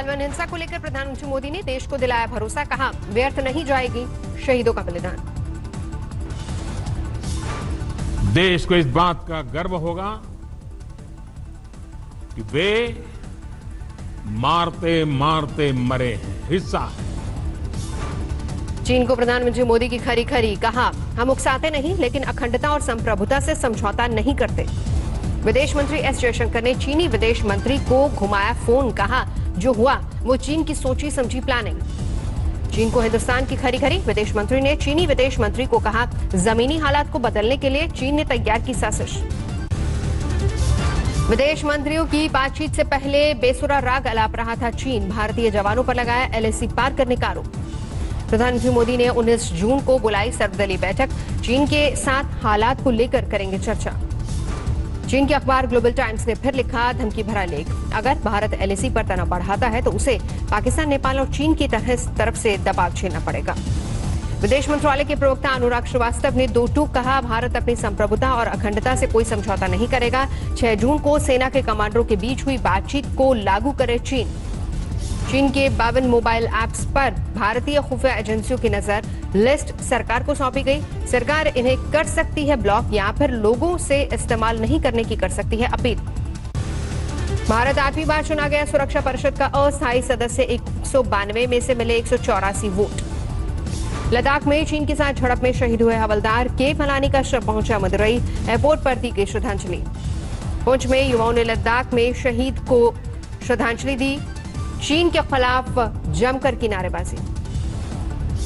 गलवान हिंसा को लेकर प्रधानमंत्री मोदी ने देश को दिलाया भरोसा, कहा व्यर्थ नहीं जाएगी शहीदों का बलिदान। देश को इस बात का गर्व होगा कि वे मारते मारते मरे हैं, हिस्सा है। चीन को प्रधानमंत्री मोदी की खरी खरी, कहा हम उकसाते नहीं लेकिन अखंडता और संप्रभुता से समझौता नहीं करते। विदेश मंत्री एस जयशंकर ने चीनी विदेश मंत्री को घुमाया फोन, कहा जो हुआ वो चीन की सोची समझी प्लानिंग। चीन को हिंदुस्तान की खरी खरी, विदेश मंत्री ने चीनी विदेश मंत्री को कहा जमीनी हालात को बदलने के लिए चीन ने तैयार की साजिश। विदेश मंत्रियों की बातचीत से पहले बेसुरा राग अलाप रहा था चीन, भारतीय जवानों पर लगाया एलएसी पार करने का आरोप। प्रधानमंत्री मोदी ने 19 जून को बुलाई सर्वदलीय बैठक, चीन के साथ हालात को लेकर करेंगे चर्चा। चीन के अखबार ग्लोबल टाइम्स ने फिर लिखा धमकी भरा लेख, अगर भारत एलएसी पर तनाव बढ़ाता है तो उसे पाकिस्तान, नेपाल और चीन की तरफ से दबाव झेलना पड़ेगा। विदेश मंत्रालय के प्रवक्ता अनुराग श्रीवास्तव ने दो टूक कहा, भारत अपनी संप्रभुता और अखंडता से कोई समझौता नहीं करेगा। 6 जून को सेना के कमांडरों के बीच हुई बातचीत को लागू करे चीन। चीन के 52 मोबाइल ऐप्स पर भारतीय खुफिया एजेंसियों की नजर, लिस्ट सरकार को सौंपी गई। सरकार इन्हें कर सकती है ब्लॉक या फिर लोगों से इस्तेमाल नहीं करने की कर सकती है अपील। भारत 8वीं बार चुना गया सुरक्षा परिषद का अस्थायी सदस्य, 192 में से मिले 184 वोट। लद्दाख में चीन के साथ झड़प में शहीद हुए हवलदार के फलानी का शव पहुंचा मदुरई, एयरपोर्ट पर दी गई श्रद्धांजलि। पुंछ में युवाओं ने लद्दाख में शहीद को श्रद्धांजलि दी, चीन के खिलाफ जमकर की नारेबाजी।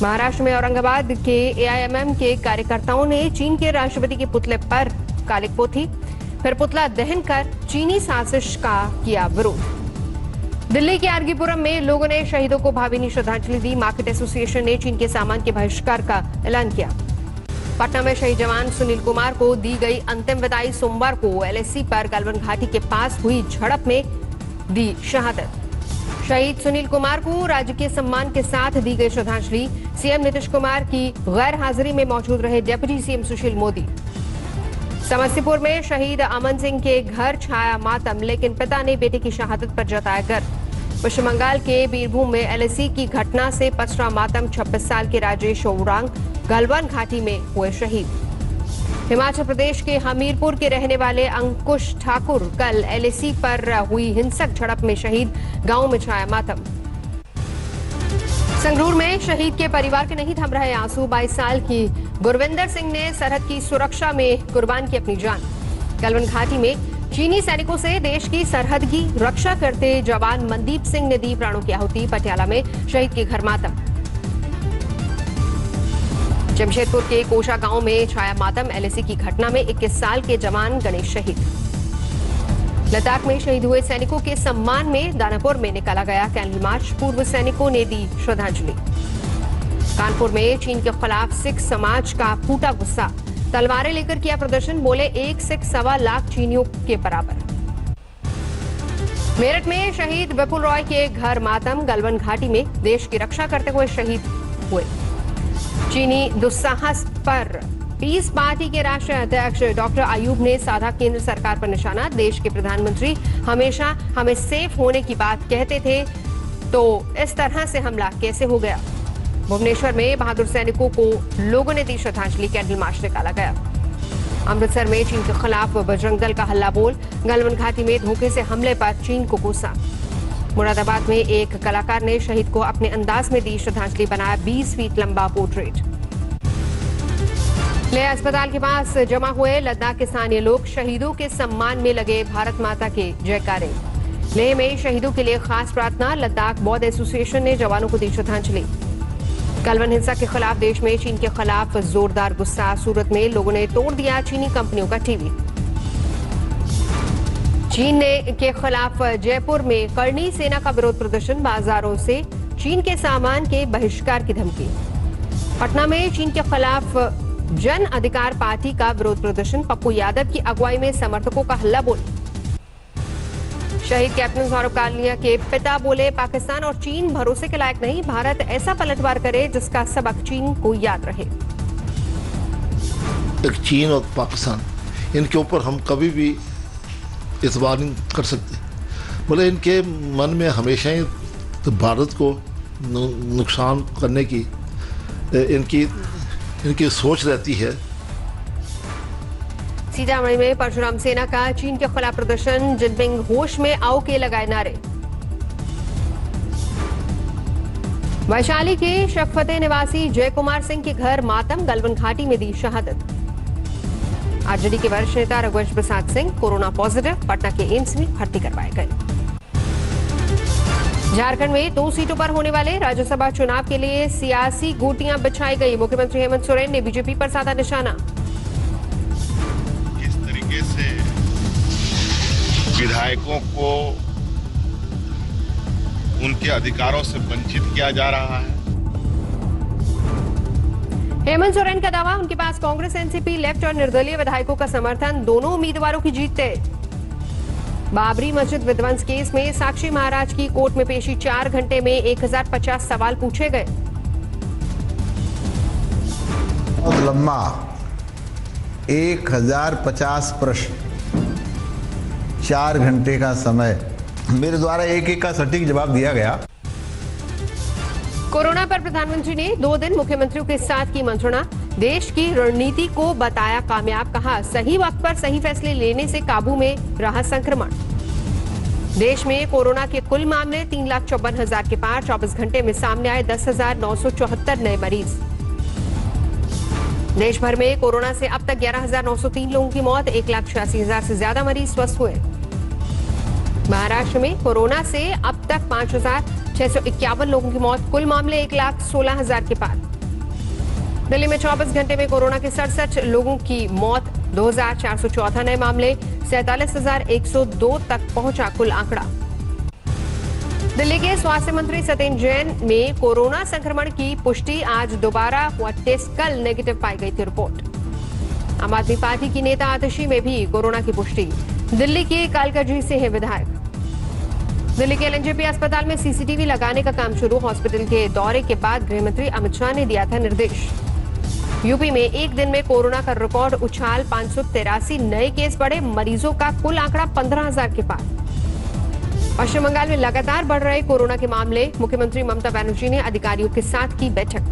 महाराष्ट्र में औरंगाबाद के एआईएमएम के कार्यकर्ताओं ने चीन के राष्ट्रपति के पुतले पर कालिक पोथी, फिर पुतला दहन कर चीनी साजिश का किया विरोध। दिल्ली के आरगीपुरम में लोगों ने शहीदों को भावभीनी श्रद्धांजलि दी। मार्केट एसोसिएशन ने चीन के सामान के बहिष्कार का ऐलान किया। पटना में शहीद जवान सुनील कुमार को दी गई अंतिम विदाई, सोमवार को एलएसी पर गलवान घाटी के पास हुई झड़प में दी शहादत। शहीद सुनील कुमार को राजकीय सम्मान के साथ दी गई श्रद्धांजलि। सीएम नीतीश कुमार की गैर हाजिरी में मौजूद रहे डिप्टी सीएम सुशील मोदी। समस्तीपुर में शहीद अमन सिंह के घर छाया मातम, लेकिन पिता ने बेटे की शहादत पर जताया गर्व। पश्चिम बंगाल के बीरभूम में एलएसी की घटना से पसरा मातम, 26 साल के राजेश ओरांग गलवान घाटी में हुए शहीद। हिमाचल प्रदेश के हमीरपुर के रहने वाले अंकुश ठाकुर कल एलएसी पर हुई हिंसक झड़प में शहीद, गांव में छाया मातम। संगरूर में शहीद के परिवार के नहीं थम रहे आंसू, 22 साल की गुरविंदर सिंह ने सरहद की सुरक्षा में कुर्बान की अपनी जान। गलवान घाटी में चीनी सैनिकों से देश की सरहद की रक्षा करते जवान मनदीप सिंह ने दी प्राणों की आहुति, पटियाला में शहीद के घर मातम। जमशेदपुर के कोशा गांव में छाया मातम, एलएसी की घटना में 21 साल के जवान गणेश शहीद। लद्दाख में शहीद हुए सैनिकों के सम्मान में दानापुर में निकाला गया कैंडल मार्च, पूर्व सैनिकों ने दी श्रद्धांजलि। कानपुर में चीन के खिलाफ सिख समाज का फूटा गुस्सा, तलवारें लेकर किया प्रदर्शन, बोले एक सिख 1.25 लाख चीनियों के बराबर। मेरठ में शहीद विपुल रॉय के घर मातम, गलवान घाटी में देश की रक्षा करते हुए शहीद हुए। चीनी दुस्साहस पर पीस पार्टी के राष्ट्रीय अध्यक्ष डॉक्टर अयूब ने साधा केंद्र सरकार पर निशाना। देश के प्रधानमंत्री हमेशा हमें सेफ होने की बात कहते थे, तो इस तरह से हमला कैसे हो गया। भुवनेश्वर में बहादुर सैनिकों को लोगों ने दी श्रद्धांजलि, कैंडल मार्च निकाला गया। अमृतसर में चीन के खिलाफ बजरंग दल का हल्ला बोल, गलवान घाटी में धोखे से हमले पर चीन को गुस्सा। मुरादाबाद में एक कलाकार ने शहीद को अपने अंदाज में दी श्रद्धांजलि, बनाया 20 फीट लंबा पोर्ट्रेट। लेह अस्पताल के पास जमा हुए लद्दाख के स्थानीय लोग, शहीदों के सम्मान में लगे भारत माता के जयकारे। लेह में शहीदों के लिए खास प्रार्थना, लद्दाख बौद्ध एसोसिएशन ने जवानों को दी श्रद्धांजलि। गलवान हिंसा के खिलाफ देश में चीन के खिलाफ जोरदार गुस्सा, सूरत में लोगों ने तोड़ दिया चीनी कंपनियों का टीवी। चीन के खिलाफ जयपुर में करनी सेना का विरोध प्रदर्शन, बाजारों से चीन के सामान के बहिष्कार की धमकी। पटना में चीन के खिलाफ जन अधिकार पार्टी का विरोध प्रदर्शन, पप्पू यादव की अगुवाई में समर्थकों का हल्ला बोल। शहीद कैप्टन सौरभ कालिया के पिता बोले पाकिस्तान और चीन भरोसे के लायक नहीं, भारत ऐसा पलटवार करे जिसका सबक चीन को याद रहे। चीन और पाकिस्तान, इनके ऊपर हम कभी भी इतबार नहीं कर सकते। बोले इनके मन में हमेशा ही तो भारत को नुकसान करने की इनकी सोच रहती है। सीतामढ़ी में परशुराम सेना का चीन के खिलाफ प्रदर्शन, जिनपिंग होश में आओ के लगाए नारे। वैशाली के शफते निवासी जय कुमार सिंह के घर मातम, गलवन घाटी में दी शहादत। आरजेडी के वरिष्ठ नेता रघुवंश प्रसाद सिंह कोरोना पॉजिटिव, पटना के एम्स में भर्ती करवाए गए। झारखंड में 2 सीटों पर होने वाले राज्यसभा चुनाव के लिए सियासी गोटियां बिछाई गई। मुख्यमंत्री हेमंत सोरेन ने बीजेपी पर साधा निशाना। किस तरीके से विधायकों को उनके अधिकारों से वंचित किया जा रहा है। हेमंत सोरेन का दावा, उनके पास कांग्रेस, एनसीपी, लेफ्ट और निर्दलीय विधायकों का समर्थन, दोनों उम्मीदवारों की जीत तय। बाबरी मस्जिद विध्वंस केस में साक्षी महाराज की कोर्ट में पेशी, 4 घंटे में 1050 सवाल पूछे गए। बहुत लंबा 1050 प्रश्न, 4 घंटे का समय, मेरे द्वारा एक का सटीक जवाब दिया गया। कोरोना पर प्रधानमंत्री ने 2 दिन मुख्यमंत्रियों के साथ की मंत्रणा, देश की रणनीति को बताया कामयाब, कहा सही वक्त पर सही फैसले लेने से काबू में रहा संक्रमण। देश में कोरोना के कुल मामले 3,54,000 के पार, 24 घंटे में सामने आए 10,974 नए मरीज। देश भर में कोरोना से अब तक 11,903 लोगों की मौत, 1,86,000 से ज्यादा मरीज स्वस्थ हुए। महाराष्ट्र में कोरोना से अब तक 5,651 लोगों की मौत, कुल मामले 1,16,000 के पार। दिल्ली में 24 घंटे में कोरोना के 67 लोगों की मौत, 2,414 नए मामले, 47,102 तक पहुंचा कुल आंकड़ा। दिल्ली के स्वास्थ्य मंत्री सत्येंद्र जैन में कोरोना संक्रमण की पुष्टि, आज दोबारा हुआ टेस्ट, कल नेगेटिव पाई गई थी रिपोर्ट। आम आदमी पार्टी की नेता आतिशी में भी कोरोना की पुष्टि। दिल्ली के कालकाजी से है विधायक। दिल्ली के एलएनजेपी अस्पताल में सीसीटीवी लगाने का काम शुरू, हॉस्पिटल के दौरे के बाद गृह मंत्री अमित शाह ने दिया था निर्देश। यूपी में एक दिन में कोरोना का रिकॉर्ड उछाल, 583 नए केस बढ़े, मरीजों का कुल आंकड़ा 15,000 के पार। पश्चिम बंगाल में लगातार बढ़ रहे कोरोना के मामले, मुख्यमंत्री ममता बनर्जी ने अधिकारियों के साथ की बैठक।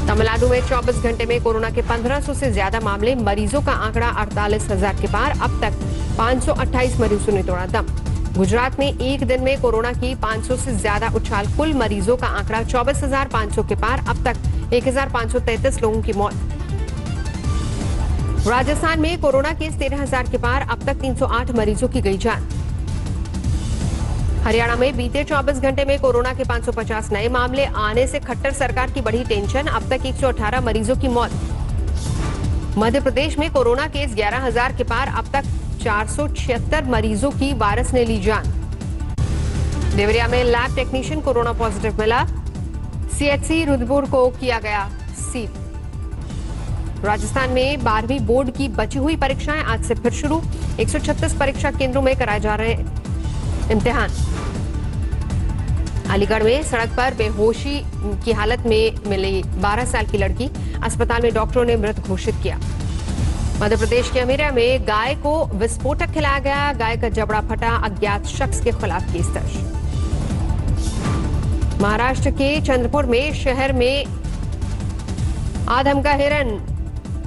तमिलनाडु में 24 घंटे में कोरोना के 1500 से ज्यादा मामले, मरीजों का आंकड़ा 48,000 के पार, अब तक 528 मरीजों ने तोड़ा दम। गुजरात में एक दिन में कोरोना की 500 से ज्यादा उछाल, कुल मरीजों का आंकड़ा 24,500 के पार, अब तक 1,533 लोगों की मौत। राजस्थान में कोरोना केस 13,000 के पार, अब तक 308 मरीजों की गई जान। हरियाणा में बीते 24 घंटे में कोरोना के 550 नए मामले आने से खट्टर सरकार की बढ़ी टेंशन, अब तक 118 मरीजों की मौत। मध्य प्रदेश में कोरोना केस 11,000 के पार, अब तक 476 मरीजों की वायरस ने ली जान। देवरिया में लैब टेक्नीशियन कोरोना पॉजिटिव मिला, सीएचसी रुद्रपुर को किया गया सील। राजस्थान में 12वीं बोर्ड की बची हुई परीक्षाएं आज से फिर शुरू, 136 परीक्षा केंद्रों में कराए जा रहे इम्तिहान। अलीगढ़ में सड़क पर बेहोशी की हालत में मिली 12 साल की लड़की, अस्पताल में डॉक्टरों ने मृत घोषित किया। मध्य प्रदेश के अमेरिया में गाय को विस्फोटक खिलाया गया, गाय का जबड़ा फटा, अज्ञात शख्स के खिलाफ केस दर्ज। महाराष्ट्र के चंद्रपुर में शहर में आधम का हिरन,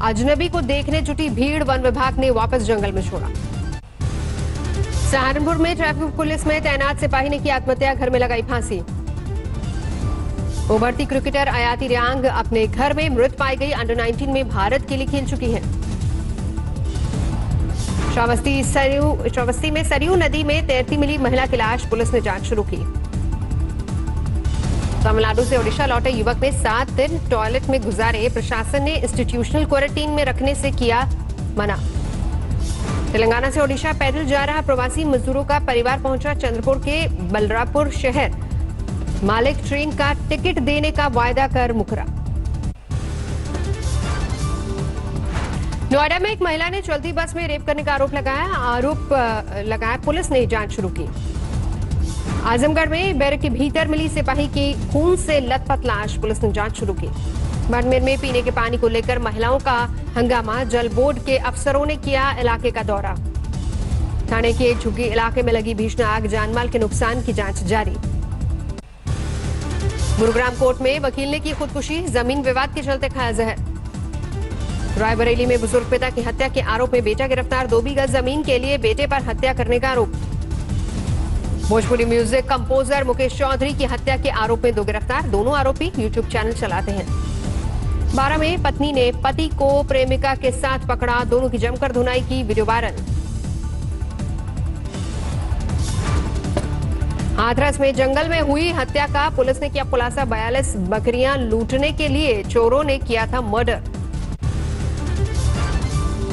अजनबी को देखने जुटी भीड़, वन विभाग ने वापस जंगल में छोड़ा। सहारनपुर में ट्रैफिक पुलिस में तैनात सिपाही ने की आत्महत्या, घर में लगाई फांसी। उभरती क्रिकेटर अयाती रियांग अपने घर में मृत पाई गई, अंडर 19 में भारत के लिए खेल चुकी हैं। श्रावस्ती में सरयू नदी में तैरती मिली महिला की लाश, पुलिस ने जांच शुरू की। तमिलनाडु से ओडिशा लौटे युवक ने 7 दिन टॉयलेट में गुजारे, प्रशासन ने इंस्टीट्यूशनल क्वारंटीन में रखने से किया मना। तेलंगाना से ओडिशा पैदल जा रहा प्रवासी मजदूरों का परिवार पहुंचा चंद्रपुर के बलरामपुर शहर, मालिक ट्रेन का टिकट देने का वायदा कर मुकरा। नोएडा में एक महिला ने चलती बस में रेप करने का आरोप लगाया, पुलिस ने जांच शुरू की। आजमगढ़ में बैरक के भीतर मिली सिपाही की खून से लथपथ लाश, पुलिस ने जांच शुरू की। बाड़मेर में पीने के पानी को लेकर महिलाओं का हंगामा, जल बोर्ड के अफसरों ने किया इलाके का दौरा। थाने के झुग्गी इलाके में लगी भीषण आग, जानमाल के नुकसान की जांच जारी। गुरुग्राम कोर्ट में वकील ने की खुदकुशी, जमीन विवाद के चलते खाया जहर। रायबरेली में बुजुर्ग पिता की हत्या के आरोप में बेटा गिरफ्तार, 2 बीघा जमीन के लिए बेटे पर हत्या करने का आरोप। भोजपुरी म्यूजिक कंपोजर मुकेश चौधरी की हत्या के आरोप में 2 गिरफ्तार, दोनों आरोपी यूट्यूब चैनल चलाते हैं। 12 में पत्नी ने पति को प्रेमिका के साथ पकड़ा, दोनों की जमकर धुनाई की, वीडियो वायरल। हाथरस में जंगल में हुई हत्या का पुलिस ने किया खुलासा, 42 बकरियां लूटने के लिए चोरों ने किया था मर्डर।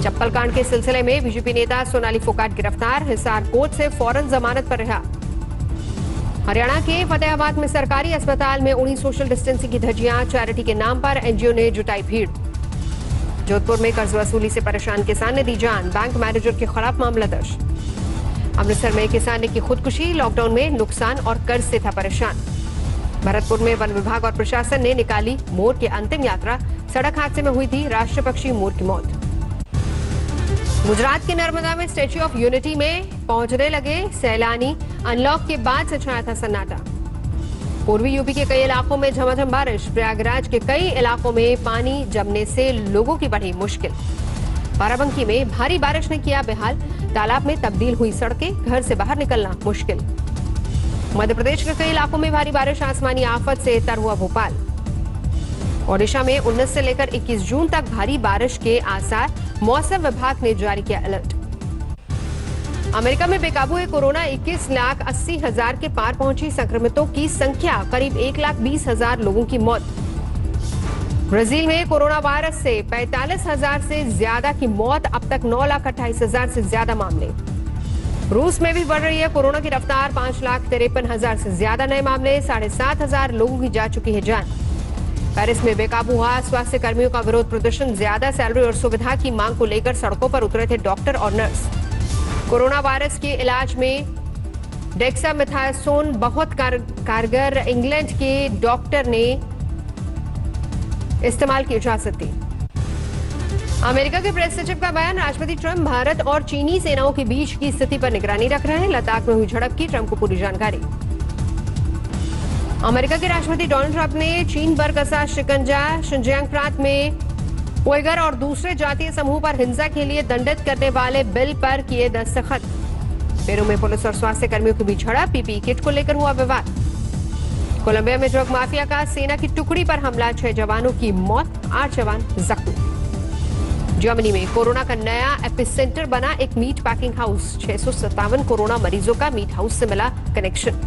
चप्पल कांड के सिलसिले में बीजेपी नेता सोनाली फोगाट गिरफ्तार, हिसार कोर्ट से फौरन जमानत पर रहा। हरियाणा के फतेहाबाद में सरकारी अस्पताल में उड़ी सोशल डिस्टेंसिंग की धज्जियां, चैरिटी के नाम पर एनजीओ ने जुटाई भीड़। जोधपुर में कर्ज वसूली से परेशान किसान ने दी जान, बैंक मैनेजर के खिलाफ मामला दर्ज। अमृतसर में किसान ने की खुदकुशी, लॉकडाउन में नुकसान और कर्ज से था परेशान। भरतपुर में वन विभाग और प्रशासन ने निकाली मोर की अंतिम यात्रा, सड़क हादसे में हुई थी राष्ट्रीय पक्षी मोर की मौत। गुजरात के नर्मदा में स्टैच्यू ऑफ यूनिटी में पहुंचने लगे सैलानी, अनलॉक के बाद से छाया था सन्नाटा। पूर्वी यूपी के कई इलाकों में झमाझम बारिश, प्रयागराज के कई इलाकों में पानी जमने से लोगों की बढ़ी मुश्किल। बाराबंकी में भारी बारिश ने किया बेहाल, तालाब में तब्दील हुई सड़कें, घर से बाहर निकलना मुश्किल। मध्य प्रदेश के कई इलाकों में भारी बारिश, आसमानी आफत से तर हुआ भोपाल। ओडिशा में 19 से लेकर 21 जून तक भारी बारिश के आसार, मौसम विभाग ने जारी किया अलर्ट। अमेरिका में बेकाबू है कोरोना, 21,80,000 के पार पहुंची, संक्रमितों की संख्या करीब 1,20,000 लोगों की मौत। ब्राजील में कोरोना वायरस से 45,000 से ज्यादा की मौत, अब तक 9,28,000 से ज्यादा मामले। रूस में भी बढ़ रही है कोरोना की रफ्तार, 5,53,000 से ज्यादा नए मामले, 7,500 लोगों की जा चुकी है जान। पेरिस में बेकाबू हुआ स्वास्थ्य कर्मियों का विरोध प्रदर्शन, ज्यादा सैलरी और सुविधा की मांग को लेकर सड़कों पर उतरे थे डॉक्टर और नर्स। कोरोना वायरस के इलाज में डेक्सामेथासोन बहुत कारगर, इंग्लैंड के डॉक्टर ने इस्तेमाल की इजाजत दी। अमेरिका के प्रेस सचिव का बयान, राष्ट्रपति ट्रंप भारत और चीनी सेनाओं के बीच की स्थिति पर निगरानी रख रहे हैं, लद्दाख में हुई झड़प की ट्रंप को पूरी जानकारी। अमेरिका के राष्ट्रपति डोनाल्ड ट्रंप ने चीन पर कसा शिकंजा, शिनजियांग प्रांत में उइगर और दूसरे जातीय समूह पर हिंसा के लिए दंडित करने वाले बिल पर किए दस्तखत। पेरू में पुलिस और स्वास्थ्य कर्मियों के बीच झड़प, पीपीई किट को लेकर हुआ विवाद। कोलंबिया में ड्रग माफिया का सेना की टुकड़ी पर हमला, 6 जवानों की मौत, 8 जवान जख्मी। जर्मनी में कोरोना का नया एपिसेंटर बना एक मीट पैकिंग हाउस, 657 कोरोना मरीजों का मीट हाउस से मिला कनेक्शन।